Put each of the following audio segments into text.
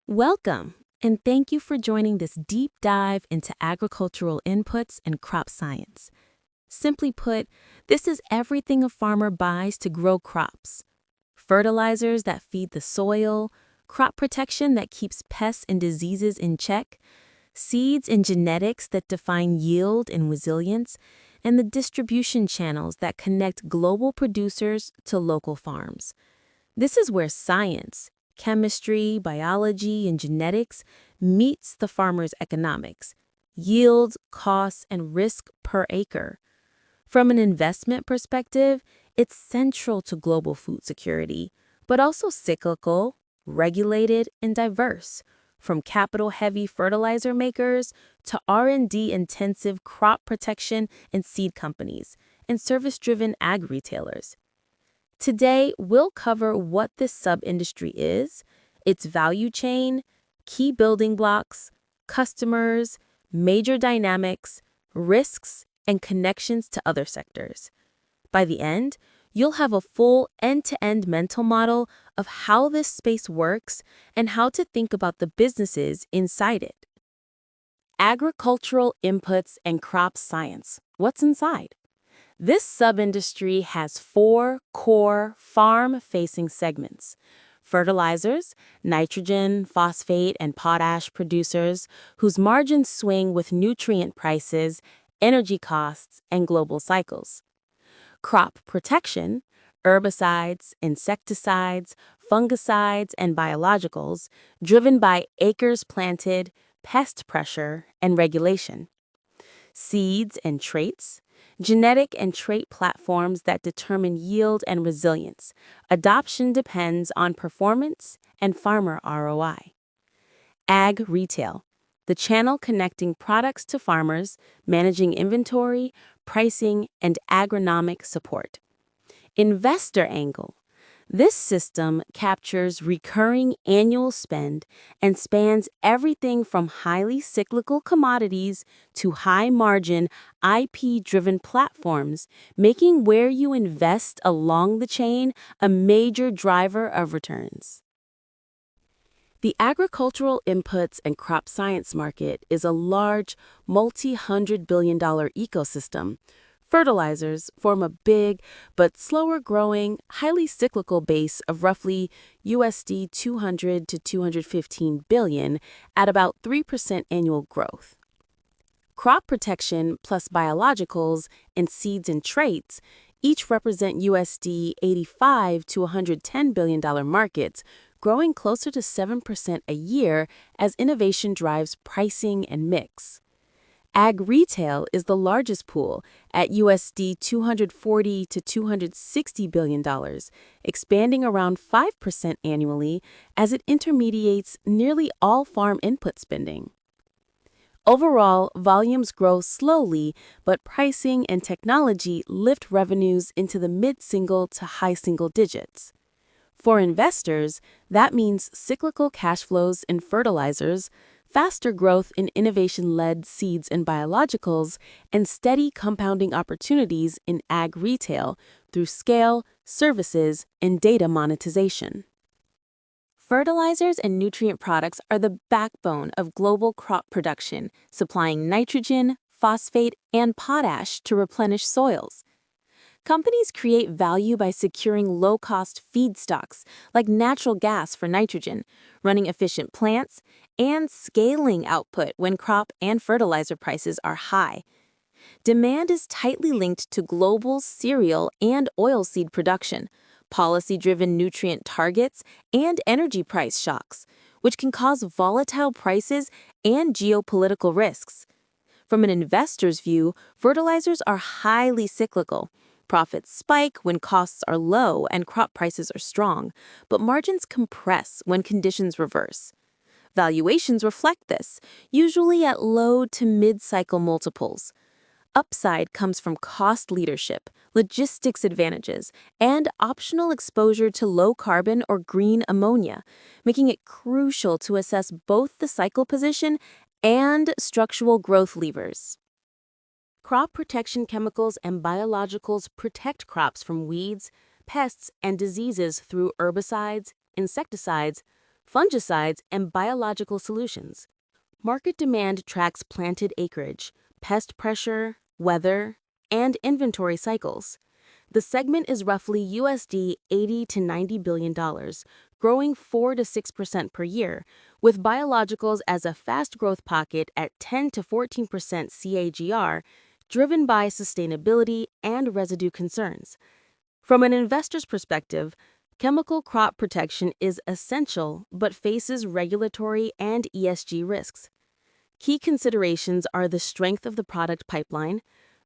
Welcome, and thank you for joining this deep dive into agricultural inputs and crop science. Simply put, this is everything a farmer buys to grow crops. Fertilizers that feed the soil, crop protection that keeps pests and diseases in check, seeds and genetics that define yield and resilience, and the distribution channels that connect global producers to local farms. This is where science, chemistry, biology, and genetics meets the farmer's economics, yield, costs, and risk per acre. From an investment perspective, it's central to global food security, but also cyclical, regulated, and diverse, from capital-heavy fertilizer makers to R&D intensive crop protection and seed companies, and service-driven ag retailers. Today, we'll cover what this sub-industry is, its value chain, key building blocks, customers, major dynamics, risks, and connections to other sectors. By the end, you'll have a full end-to-end mental model of how this space works and how to think about the businesses inside it. Agricultural inputs and crop science. What's inside? This sub-industry has four core farm-facing segments: fertilizers, nitrogen, phosphate, and potash producers whose margins swing with nutrient prices, energy costs, and global cycles; crop protection, herbicides, insecticides, fungicides, and biologicals driven by acres planted, pest pressure, and regulation; seeds and traits, genetic and trait platforms that determine yield and resilience. Adoption depends on performance and farmer ROI. Ag retail, the channel connecting products to farmers, managing inventory, pricing, and agronomic support. Investor angle, this system captures recurring annual spend and spans everything from highly cyclical commodities to high-margin, IP-driven platforms, making where you invest along the chain a major driver of returns. The agricultural inputs and crop science market is a large, multi-hundred-billion-dollar ecosystem. Fertilizers form a big but slower-growing, highly cyclical base of roughly USD 200 to 215 billion at about 3% annual growth. Crop protection plus biologicals and seeds and traits each represent USD 85 to 110 billion dollar markets, growing closer to 7% a year as innovation drives pricing and mix. Ag retail is the largest pool at USD 240 to 260 billion dollars, expanding around 5% annually as it intermediates nearly all farm input spending. Overall, volumes grow slowly, but pricing and technology lift revenues into the mid-single to high single digits. For investors, that means cyclical cash flows in fertilizers, faster growth in innovation-led seeds and biologicals, and steady compounding opportunities in ag retail through scale, services, and data monetization. Fertilizers and nutrient products are the backbone of global crop production, supplying nitrogen, phosphate, and potash to replenish soils. Companies create value by securing low-cost feedstocks like natural gas for nitrogen, running efficient plants, and scaling output when crop and fertilizer prices are high. Demand is tightly linked to global cereal and oilseed production, policy-driven nutrient targets, and energy price shocks, which can cause volatile prices and geopolitical risks. From an investor's view, fertilizers are highly cyclical. Profits spike when costs are low and crop prices are strong, but margins compress when conditions reverse. Valuations reflect this, usually at low to mid-cycle multiples. Upside comes from cost leadership, logistics advantages, and optional exposure to low-carbon or green ammonia, making it crucial to assess both the cycle position and structural growth levers. Crop protection chemicals and biologicals protect crops from weeds, pests, and diseases through herbicides, insecticides, fungicides, and biological solutions. Market demand tracks planted acreage, pest pressure, weather, and inventory cycles. The segment is roughly USD 80 to $90 billion, growing 4 to 6% per year, with biologicals as a fast growth pocket at 10 to 14% CAGR, driven by sustainability and residue concerns. From an investor's perspective, chemical crop protection is essential but faces regulatory and ESG risks. Key considerations are the strength of the product pipeline,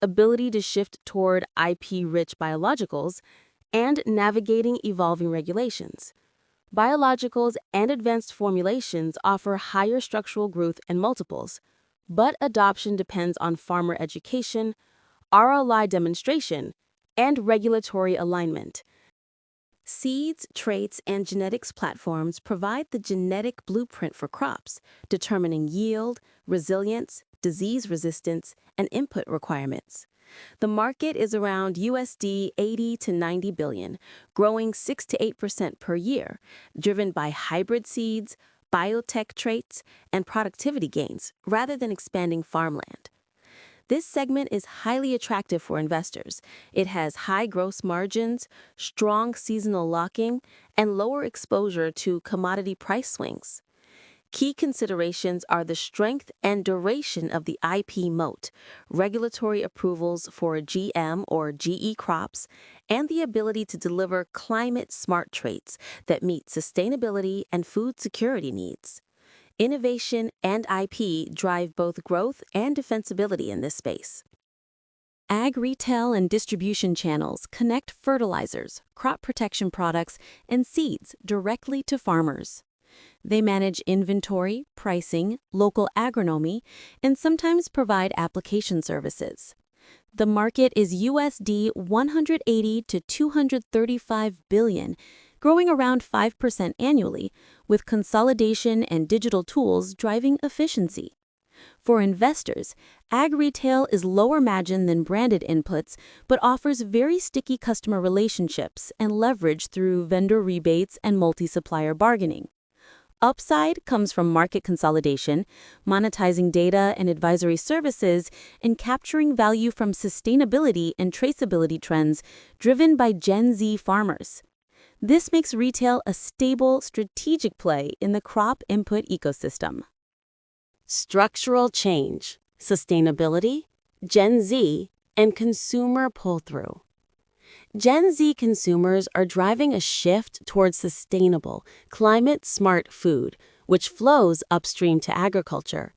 ability to shift toward IP-rich biologicals, and navigating evolving regulations. Biologicals and advanced formulations offer higher structural growth and multiples, but adoption depends on farmer education, ROI demonstration, and regulatory alignment. Seeds, traits, and genetics platforms provide the genetic blueprint for crops, determining yield, resilience, disease resistance, and input requirements. The market is around USD 80 to 90 billion, growing 6 to 8% per year, driven by hybrid seeds, biotech traits, and productivity gains rather than expanding farmland. This segment is highly attractive for investors. It has high gross margins, strong seasonal locking, and lower exposure to commodity price swings. Key considerations are the strength and duration of the IP moat, regulatory approvals for GM or GE crops, and the ability to deliver climate-smart traits that meet sustainability and food security needs. Innovation and IP drive both growth and defensibility in this space. Ag retail and distribution channels connect fertilizers, crop protection products, and seeds directly to farmers. They manage inventory, pricing, local agronomy, and sometimes provide application services. The market is USD 180 to 235 billion, growing around 5% annually, with consolidation and digital tools driving efficiency. For investors, ag retail is lower margin than branded inputs, but offers very sticky customer relationships and leverage through vendor rebates and multi-supplier bargaining. Upside comes from market consolidation, monetizing data and advisory services, and capturing value from sustainability and traceability trends driven by Gen Z farmers. This makes retail a stable, strategic play in the crop input ecosystem. Structural change, sustainability, Gen Z, and consumer pull-through. Gen Z consumers are driving a shift towards sustainable, climate-smart food, which flows upstream to agriculture.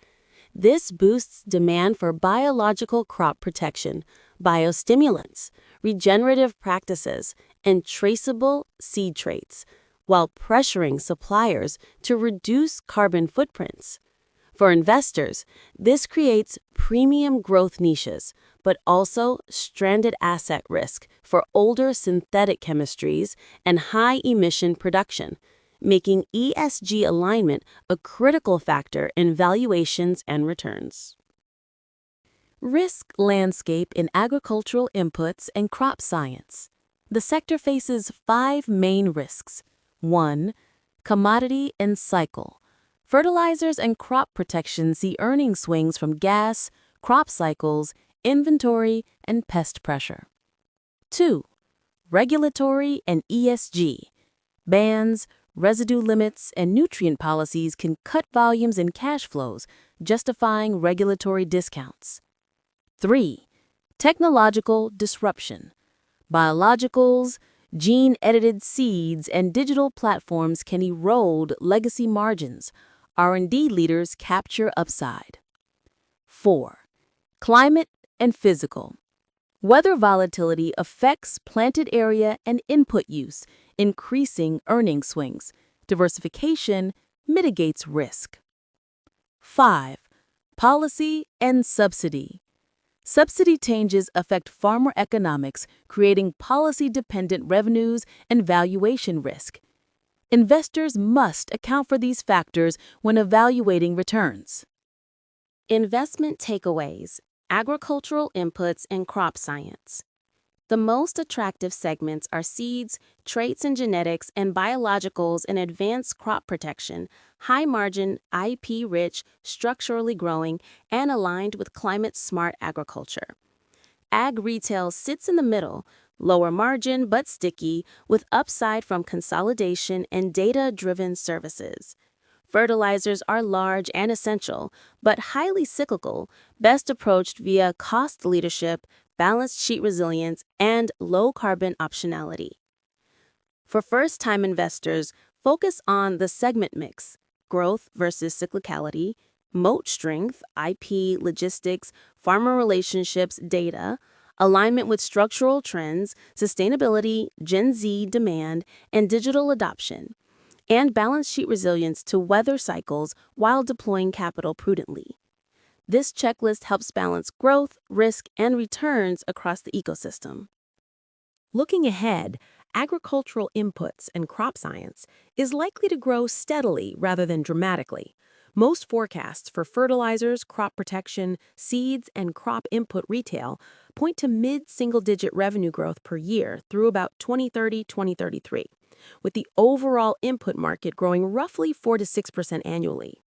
This boosts demand for biological crop protection, biostimulants, regenerative practices, and traceable seed traits, while pressuring suppliers to reduce carbon footprints. For investors, this creates premium growth niches, but also stranded asset risk for older synthetic chemistries and high-emission production, making ESG alignment a critical factor in valuations and returns. Risk landscape in agricultural inputs and crop science. The sector faces 5 main risks. 1. Commodity and cycle. Fertilizers and crop protection see earnings swings from gas, crop cycles, inventory, and pest pressure. 2. Regulatory and ESG. Bans, residue limits, and nutrient policies can cut volumes and cash flows, justifying regulatory discounts. 3. Technological disruption. Biologicals, gene-edited seeds, and digital platforms can erode legacy margins. R&D leaders capture upside. 4. Climate and physical. Weather volatility affects planted area and input use, increasing earning swings. Diversification mitigates risk. 5. Policy and subsidy. Subsidy changes affect farmer economics, creating policy-dependent revenues and valuation risk. Investors must account for these factors when evaluating returns. Investment takeaways: agricultural inputs and crop science. The most attractive segments are seeds, traits and genetics, and biologicals and advanced crop protection, high-margin, IP-rich, structurally growing, and aligned with climate-smart agriculture. Ag retail sits in the middle, lower margin but sticky, with upside from consolidation and data-driven services. Fertilizers are large and essential, but highly cyclical, best approached via cost leadership, balanced sheet resilience, and low-carbon optionality. For first-time investors, focus on the segment mix, growth versus cyclicality, moat strength, IP, logistics, farmer relationships, data, alignment with structural trends, sustainability, Gen Z demand, and digital adoption, and balance sheet resilience to weather cycles while deploying capital prudently. This checklist helps balance growth, risk, and returns across the ecosystem. Looking ahead, agricultural inputs and crop science is likely to grow steadily rather than dramatically. Most forecasts for fertilizers, crop protection, seeds, and crop input retail point to mid-single-digit revenue growth per year through about 2030-2033, with the overall input market growing roughly 4 to 6% annually.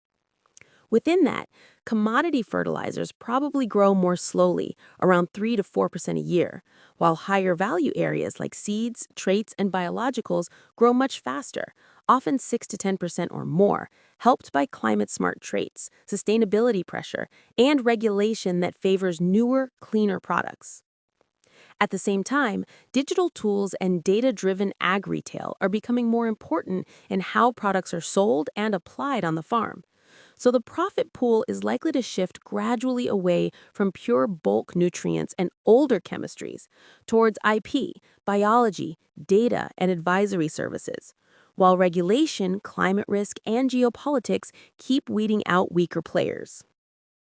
Within that, commodity fertilizers probably grow more slowly, around 3 to 4% a year, while higher value areas like seeds, traits, and biologicals grow much faster, often 6 to 10% or more, helped by climate-smart traits, sustainability pressure, and regulation that favors newer, cleaner products. At the same time, digital tools and data-driven ag retail are becoming more important in how products are sold and applied on the farm. So the profit pool is likely to shift gradually away from pure bulk nutrients and older chemistries towards IP, biology, data, and advisory services, while regulation, climate risk, and geopolitics keep weeding out weaker players.